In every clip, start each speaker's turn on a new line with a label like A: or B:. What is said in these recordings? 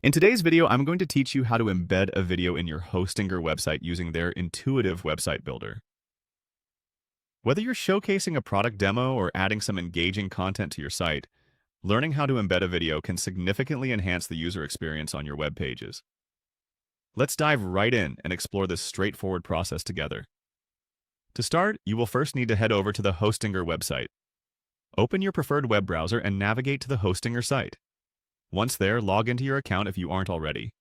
A: In today's video, I'm going to teach you how to embed a video in your Hostinger website using their intuitive website builder. Whether you're showcasing a product demo or adding some engaging content to your site, learning how to embed a video can significantly enhance the user experience on your web pages. Let's dive right in and explore this straightforward process together. To start, you will first need to head over to the Hostinger website. Open your preferred web browser and navigate to the Hostinger site. Once there, log into your account if you aren't already.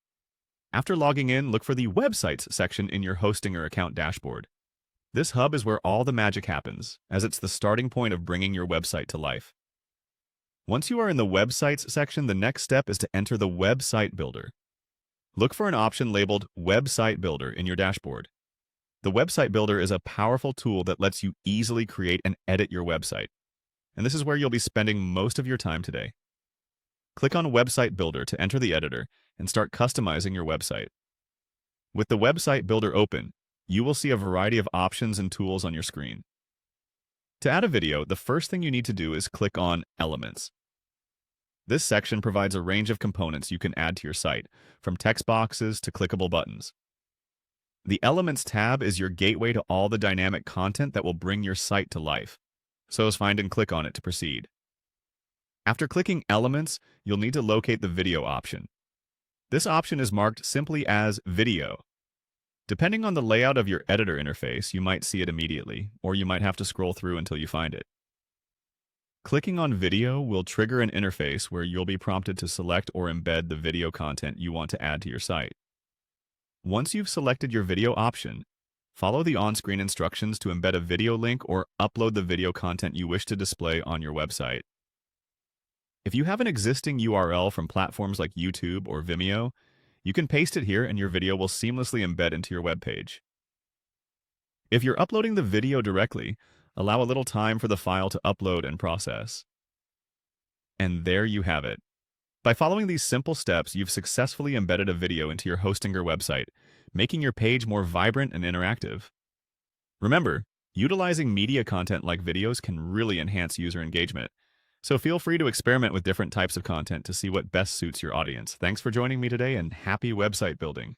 A: After logging in, look for the Websites section in your Hostinger account dashboard. This hub is where all the magic happens, as it's the starting point of bringing your website to life. Once you are in the Websites section, the next step is to enter the Website Builder. Look for an option labeled Website Builder in your dashboard. The Website Builder is a powerful tool that lets you easily create and edit your website, and this is where you'll be spending most of your time today. Click on Website Builder to enter the editor and start customizing your website. With the Website Builder open, you will see a variety of options and tools on your screen. To add a video, the first thing you need to do is click on Elements. This section provides a range of components you can add to your site, from text boxes to clickable buttons. The Elements tab is your gateway to all the dynamic content that will bring your site to life, so find and click on it to proceed. After clicking Elements, you'll need to locate the Video option. This option is marked simply as Video. Depending on the layout of your editor interface, you might see it immediately, or you might have to scroll through until you find it. Clicking on Video will trigger an interface where you'll be prompted to select or embed the video content you want to add to your site. Once you've selected your video option, follow the on-screen instructions to embed a video link or upload the video content you wish to display on your website. If you have an existing URL from platforms like YouTube or Vimeo, you can paste it here and your video will seamlessly embed into your web page. If you're uploading the video directly, allow a little time for the file to upload and process. And there you have it. By following these simple steps, you've successfully embedded a video into your Hostinger website, making your page more vibrant and interactive. Remember, utilizing media content like videos can really enhance user engagement. So feel free to experiment with different types of content to see what best suits your audience. Thanks for joining me today and happy website building.